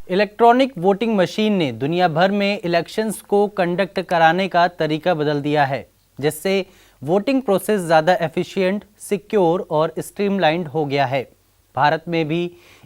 Electronic voting machine ने दुनिया भर में इलेक्शंस को कंडक्ट कराने का तरीका बदल दिया है, जिससे वोटिंग प्रोसेस ज़्यादा एफिशिएंट, सिक्योर और स्ट्रीमलाइंड हो गया है। भारत में भी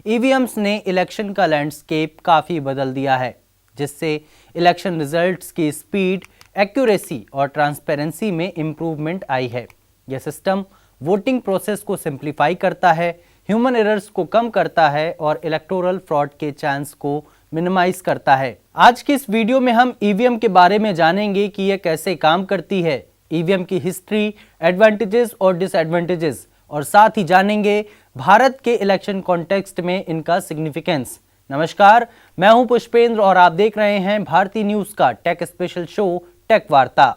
ईवीएम्स ने इलेक्शन का लैंडस्केप काफ़ी बदल दिया है, जिससे इलेक्शन रिजल्ट्स की स्पीड, एक्यूरेसी और ट्रांसपेरेंसी में इम्प्रूवमेंट आई है। यह सिस्टम वोटिंग प्रोसेस को सिंप्लीफाई करता है, ह्यूमन एरर्स को कम करता है और इलेक्टोरल फ्रॉड के चांस को मिनिमाइज करता है। आज की इस वीडियो में हम ईवीएम के बारे में जानेंगे कि यह कैसे काम करती है, ईवीएम की हिस्ट्री, एडवांटेजेस और डिसएडवांटेजेस, और साथ ही जानेंगे भारत के इलेक्शन कॉन्टेक्स्ट में इनका सिग्निफिकेंस। नमस्कार, मैं हूं पुष्पेंद्र और आप देख रहे हैं भारती न्यूज का टेक स्पेशल शो टेक वार्ता।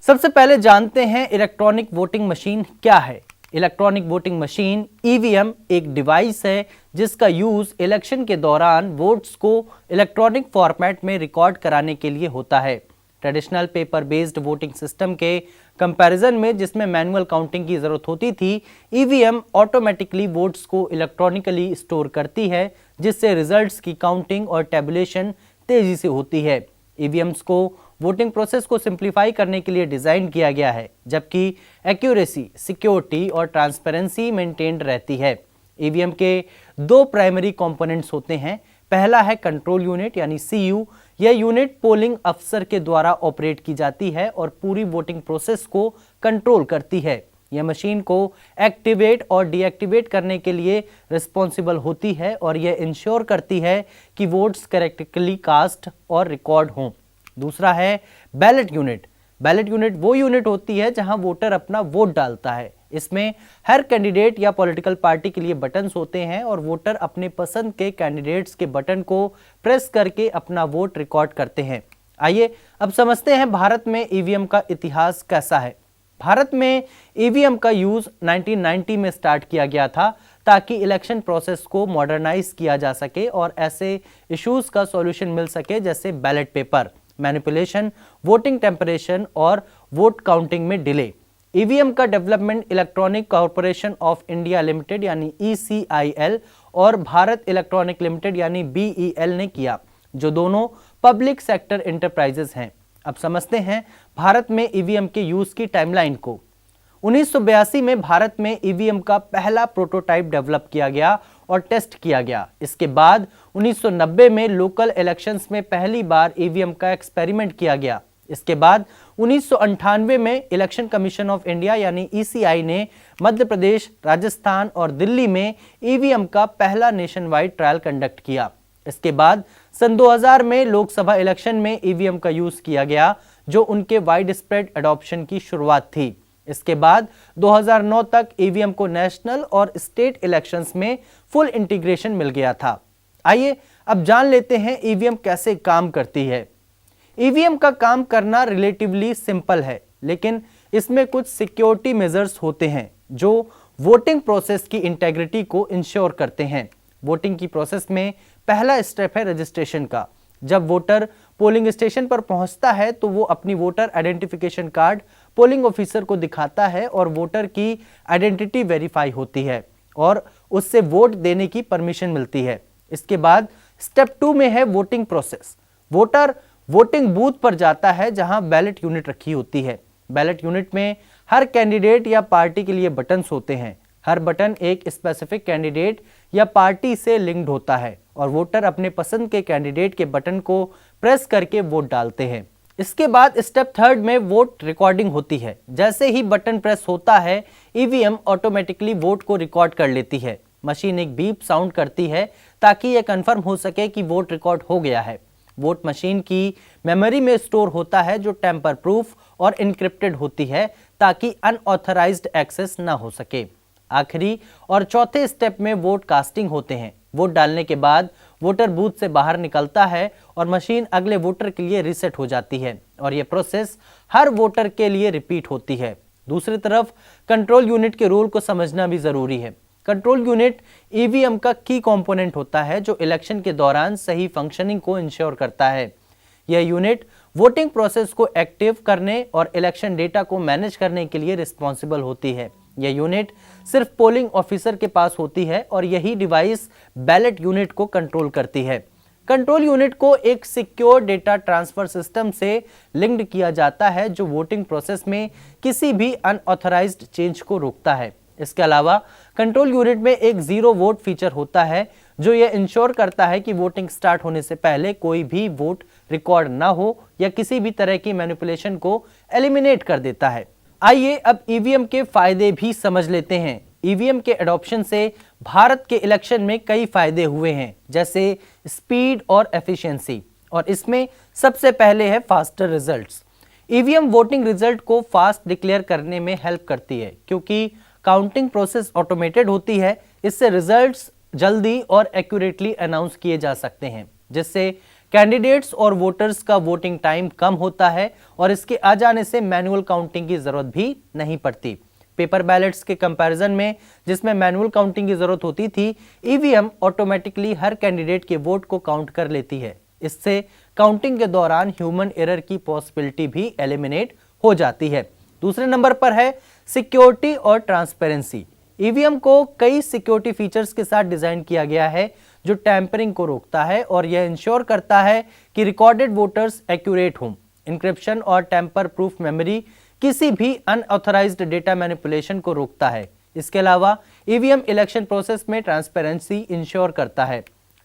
सबसे पहले जानते हैं इलेक्ट्रॉनिक वोटिंग मशीन क्या है। इलेक्ट्रॉनिक वोटिंग मशीन ईवीएम एक डिवाइस है जिसका यूज इलेक्शन के दौरान वोट्स को इलेक्ट्रॉनिक फॉर्मेट में रिकॉर्ड कराने के लिए होता है। Traditional paper based voting system के कंपैरिजन में, जिसमें मैनुअल काउंटिंग की जरूरत होती थी, ईवीएम ऑटोमेटिकली वोट्स को इलेक्ट्रॉनिकली स्टोर करती है, जिससे रिजल्ट्स की काउंटिंग और टेबुलेशन तेजी से होती है। ईवीएम्स को वोटिंग प्रोसेस को सिंप्लीफाई करने के लिए डिजाइन किया गया है, जबकि एक्यूरेसी, सिक्योरिटी और ट्रांसपेरेंसी मेंटेन्ड रहती है। ईवीएम के दो प्राइमरी कंपोनेंट्स होते हैं। पहला है कंट्रोल यूनिट यानी सीयू। यह यूनिट पोलिंग अफसर के द्वारा ऑपरेट की जाती है और पूरी वोटिंग प्रोसेस को कंट्रोल करती है। यह मशीन को एक्टिवेट और डीएक्टिवेट करने के लिए रिस्पॉन्सिबल होती है और यह इंश्योर करती है कि वोट्स करेक्टली कास्ट और रिकॉर्ड हों। दूसरा है बैलेट यूनिट। बैलेट यूनिट वो यूनिट होती है जहां वोटर अपना वोट डालता है। इसमें हर कैंडिडेट या पॉलिटिकल पार्टी के लिए बटन्स होते हैं और वोटर अपने पसंद के कैंडिडेट्स के बटन को प्रेस करके अपना वोट रिकॉर्ड करते हैं। आइए अब समझते हैं भारत में ईवीएम का इतिहास कैसा है। भारत में ईवीएम का यूज 1990 में स्टार्ट किया गया था ताकि इलेक्शन प्रोसेस को मॉडर्नाइज किया जा सके और ऐसे इश्यूज का सॉल्यूशन मिल सके जैसे ballot paper manipulation, voting temperature और वोट काउंटिंग में डिले। ईवीएम का development electronic corporation of India limited यानी ईसीआईएल और भारत इलेक्ट्रॉनिक लिमिटेड यानी बीईएल ने किया, जो दोनों पब्लिक सेक्टर एंटरप्राइजेस हैं। अब समझते हैं भारत में ईवीएम के यूज की टाइमलाइन को। 1982 में भारत में ईवीएम का पहला प्रोटोटाइप डेवलप किया गया और टेस्ट किया गया। इसके बाद 1990 में लोकल इलेक्शंस में पहली बार ईवीएम का एक्सपेरिमेंट किया गया। इसके बाद 1998 में इलेक्शन कमीशन ऑफ इंडिया यानी ईसीआई ने मध्य प्रदेश, राजस्थान और दिल्ली में ईवीएम का पहला नेशन वाइड ट्रायल कंडक्ट किया। इसके बाद सन 2000 में लोकसभा इलेक्शन में ईवीएम का यूज किया गया, जो उनके वाइड स्प्रेड एडॉप्शन की शुरुआत थी। इसके बाद 2009 तक ईवीएम को नेशनल और स्टेट इलेक्शंस में फुल इंटीग्रेशन मिल गया था। आइए अब जान लेते हैं ईवीएम कैसे काम करती है। ईवीएम का काम करना रिलेटिवली सिंपल है, लेकिन इसमें कुछ सिक्योरिटी मेजर्स होते हैं जो वोटिंग प्रोसेस की इंटेग्रिटी को इंश्योर करते हैं। वोटिंग की प्रोसेस में पहला स्टेप है रजिस्ट्रेशन का। जब वोटर पोलिंग स्टेशन पर पहुंचता है तो वो अपनी voter identification card polling officer को दिखाता है और वोटर की आइडेंटिटी वेरीफाई होती है और उससे वोट देने की परमिशन मिलती है। इसके बाद स्टेप 2 में है voting process. Voter voting booth पर जाता है जहां बैलेट यूनिट रखी होती है। बैलेट यूनिट में हर कैंडिडेट या पार्टी के लिए बटन्स होते हैं। हर बटन एक स्पेसिफिक कैंडिडेट या पार्टी से लिंक्ड होता है और वोटर अपने पसंद के कैंडिडेट के बटन को प्रेस करके वोट डालते हैं। इसके बाद स्टेप 3 में वोट रिकॉर्डिंग होती है। जैसे ही बटन प्रेस होता है, ईवीएम ऑटोमेटिकली वोट को रिकॉर्ड कर लेती है। मशीन एक बीप साउंड करती है ताकि यह कंफर्म हो सके कि वोट रिकॉर्ड हो गया है। वोट मशीन की मेमोरी में स्टोर होता है, जो टेम्पर प्रूफ और इनक्रिप्टेड होती है ताकि अनऑथराइज्ड एक्सेस ना हो सके। आखिरी और चौथे स्टेप में वोट कास्टिंग होते हैं। वोट डालने के बाद वोटर बूथ से बाहर निकलता है और मशीन अगले वोटर के लिए रीसेट हो जाती है और यह प्रोसेस हर वोटर के लिए रिपीट होती है। दूसरी तरफ कंट्रोल यूनिट के रोल को समझना भी जरूरी है। कंट्रोल यूनिट ईवीएम का की कंपोनेंट होता है जो इलेक्शन के दौरान सही फंक्शनिंग को इंश्योर करता है। यह यूनिट वोटिंग प्रोसेस को एक्टिव करने और इलेक्शन डेटा को मैनेज करने के लिए रिस्पॉन्सिबल होती है। यह यूनिट सिर्फ पोलिंग ऑफिसर के पास होती है और यही डिवाइस बैलेट यूनिट को कंट्रोल करती है। कंट्रोल यूनिट को एक सिक्योर डेटा ट्रांसफर सिस्टम से लिंक्ड किया जाता है जो वोटिंग प्रोसेस में किसी भी अनऑथराइज्ड चेंज को रोकता है। इसके अलावा कंट्रोल यूनिट में एक जीरो वोट फीचर होता है जो यह इंश्योर करता है कि वोटिंग स्टार्ट होने से पहले कोई भी वोट रिकॉर्ड ना हो या किसी भी तरह की मैनिपुलेशन को एलिमिनेट कर देता है। आइए अब ईवीएम के फायदे भी समझ लेते हैं। ईवीएम के एडॉप्शन से भारत के इलेक्शन में कई फायदे हुए हैं, जैसे स्पीड और एफिशिएंसी, और इसमें सबसे पहले है faster results. EVM voting result को फास्ट डिक्लेयर करने में हेल्प करती है क्योंकि काउंटिंग प्रोसेस ऑटोमेटेड होती है। इससे रिजल्ट्स जल्दी और एक्यूरेटली अनाउंस किए जा सकते हैं, जिससे कैंडिडेट्स और वोटर्स का वोटिंग टाइम कम होता है और इसके आ जाने से मैनुअल काउंटिंग की जरूरत भी नहीं पड़ती। पेपर बैलेट्स के कंपैरिजन में, जिसमें मैनुअल काउंटिंग की जरूरत होती थी, ईवीएम ऑटोमेटिकली हर कैंडिडेट के वोट को काउंट कर लेती है। इससे काउंटिंग के दौरान ह्यूमन एरर की पॉसिबिलिटी भी एलिमिनेट हो जाती है। दूसरे नंबर पर है सिक्योरिटी और ट्रांसपेरेंसी। ईवीएम को कई सिक्योरिटी फीचर्स के साथ डिजाइन किया गया है जो टैंपरिंग को रोकता है और यह इंश्योर करता है कि रिकॉर्डेड वोटर्स एक्यूरेट हों। इंक्रिप्शन और टेम्पर प्रूफ मेमोरी किसी भी अनऑथराइज्ड डेटा मैनिपुलेशन को रोकता है। इसके अलावा ईवीएम इलेक्शन प्रोसेस में ट्रांसपेरेंसी इंश्योर करता है।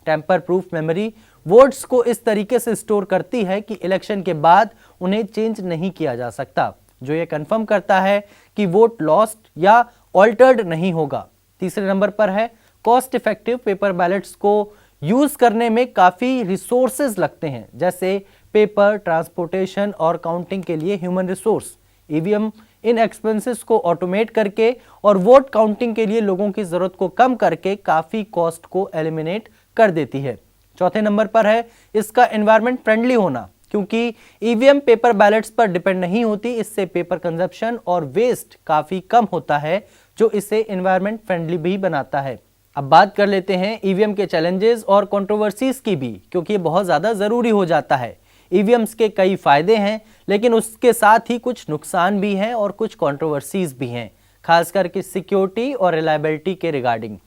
टेम्पर प्रूफ मेमोरी वोट्स को इस तरीके से स्टोर करती है कि इलेक्शन के बाद उन्हें चेंज नहीं किया जा सकता, जो यह कंफर्म करता है कि वोट लॉस्ट या ऑल्टर्ड नहीं होगा। तीसरे नंबर पर है कॉस्ट इफेक्टिव। पेपर बैलेट्स को यूज करने में काफी रिसोर्सेज लगते हैं, जैसे पेपर, ट्रांसपोर्टेशन और काउंटिंग के लिए ह्यूमन रिसोर्स। ईवीएम इन एक्सपेंसेस को ऑटोमेट करके और वोट काउंटिंग के लिए लोगों की जरूरत को कम करके काफी कॉस्ट को एलिमिनेट कर देती है। चौथे नंबर पर है इसका एनवायरमेंट फ्रेंडली होना, क्योंकि ईवीएम पेपर बैलेट्स पर डिपेंड नहीं होती। इससे पेपर कंजप्शन और वेस्ट काफी कम होता है, जो इसे एनवायरमेंट फ्रेंडली भी बनाता है। अब बात कर लेते हैं ईवीएम के चैलेंजेस और कंट्रोवर्सीज की भी, क्योंकि ये बहुत ज्यादा जरूरी हो जाता है। ईवीएम्स के कई फायदे हैं, लेकिन उसके साथ ही कुछ नुकसान भी हैं और कुछ कंट्रोवर्सीज भी हैं, खासकर कि सिक्योरिटी और रिलायबिलिटी के रिगार्डिंग।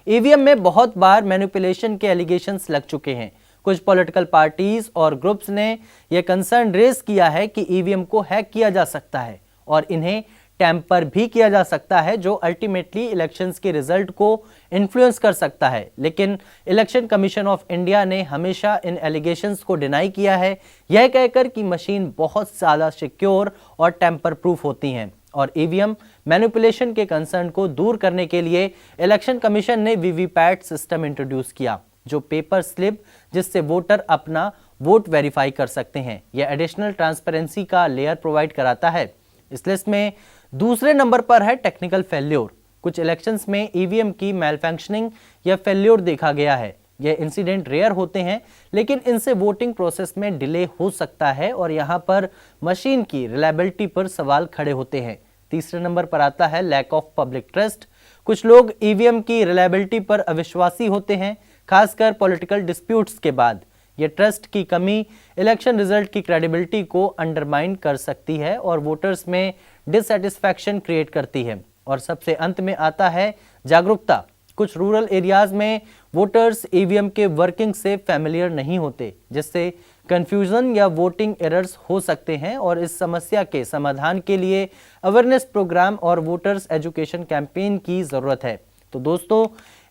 ईवीएम में बहुत बार मैनिपुलेशन के एलिगेशंस लग चुके हैं। कुछ पॉलिटिकल पार्टीज और ग्रुप्स ने यह कंसर्न रेज किया है कि ईवीएम को हैक किया जा सकता है और इन्हें टैंपर भी किया जा सकता है, जो अल्टीमेटली इलेक्शंस के रिजल्ट को इन्फ्लुएंस कर सकता है। लेकिन इलेक्शन कमीशन ऑफ इंडिया ने हमेशा इन एलिगेशंस को डिनाई किया है, यह कहकर कि मशीन बहुत ज़्यादा सिक्योर और टैंपर प्रूफ होती हैं। और ईवीएम मैनिपुलेशन के कंसर्न को दूर करने के लिए इलेक्शन कमीशन ने वीवीपैट सिस्टम इंट्रोड्यूस किया, जो पेपर स्लिप जिससे वोटर अपना वोट वेरीफाई कर सकते हैं। यह एडिशनल ट्रांसपेरेंसी का लेयर प्रोवाइड कराता है। इस लिस्ट में दूसरे नंबर पर है टेक्निकल फेल्योर। कुछ इलेक्शंस में ईवीएम की मैलफंक्शनिंग या फेल्योर देखा गया है। यह इंसिडेंट रेयर होते हैं, लेकिन इनसे वोटिंग प्रोसेस में डिले हो सकता है और यहां पर मशीन की रिलायबिलिटी पर सवाल खड़े होते हैं। तीसरे नंबर पर आता है लैक ऑफ पब्लिक ट्रस्ट। कुछ लोग ईवीएम की रिलायबिलिटी पर अविश्वासी होते हैं, खासकर पॉलिटिकल डिस्प्यूट्स के बाद। यह ट्रस्ट की कमी इलेक्शन रिजल्ट की क्रेडिबिलिटी को अंडरमाइन कर सकती है और वोटर्स में डिससैटिस्फैक्शन क्रिएट करती है। और सबसे अंत में आता है जागरूकता। कुछ रूरल एरियाज में वोटर्स ईवीएम के वर्किंग से फैमिलियर नहीं होते, जिससे कंफ्यूजन या वोटिंग एरर्स हो सकते हैं और इस समस्या के समाधान के लिए अवेयरनेस प्रोग्राम और वोटर्स एजुकेशन कैंपेन की जरूरत है। तो दोस्तों,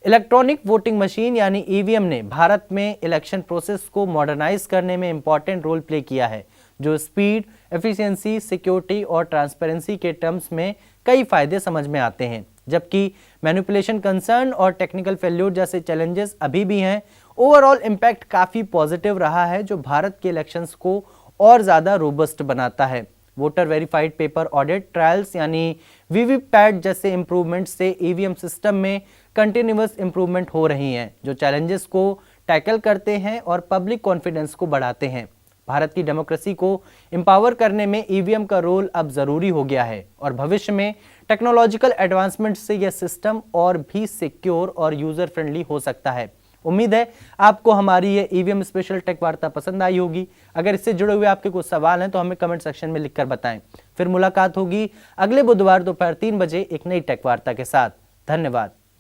इलेक्ट्रॉनिक वोटिंग मशीन यानी ईवीएम ने भारत में इलेक्शन प्रोसेस को मॉडर्नाइज करने में इंपॉर्टेंट रोल प्ले किया है, जो स्पीड, एफिशिएंसी, सिक्योरिटी और ट्रांसपेरेंसी के टर्म्स में कई फायदे समझ में आते हैं। जबकि मैनिपुलेशन कंसर्न और टेक्निकल फेल्योर जैसे चैलेंजेस अभी भी हैं, ओवरऑल इम्पैक्ट काफ़ी पॉजिटिव रहा है, जो भारत के इलेक्शंस को और ज़्यादा रोबस्ट बनाता है। Voter verified paper audit trials यानी वीवीपैट जैसे इंप्रूवमेंट से ईवीएम सिस्टम में कंटिन्यूअस इंप्रूवमेंट हो रही हैं, जो चैलेंजेस को टैकल करते हैं और पब्लिक कॉन्फिडेंस को बढ़ाते हैं। भारत की डेमोक्रेसी को एम्पावर करने में ईवीएम का रोल अब जरूरी हो गया है और भविष्य में टेक्नोलॉजिकल एडवांसमेंट से यह सिस्टम और भी सिक्योर और यूजर फ्रेंडली हो सकता है। उम्मीद है आपको हमारी ये ईवीएम स्पेशल टेक वार्ता पसंद आई होगी। अगर इससे जुड़े हुए आपके कुछ सवाल हैं तो हमें कमेंट सेक्शन में लिखकर बताएं। फिर मुलाकात होगी अगले बुधवार दोपहर 3 बजे एक नई टेक वार्ता के साथ। धन्यवाद।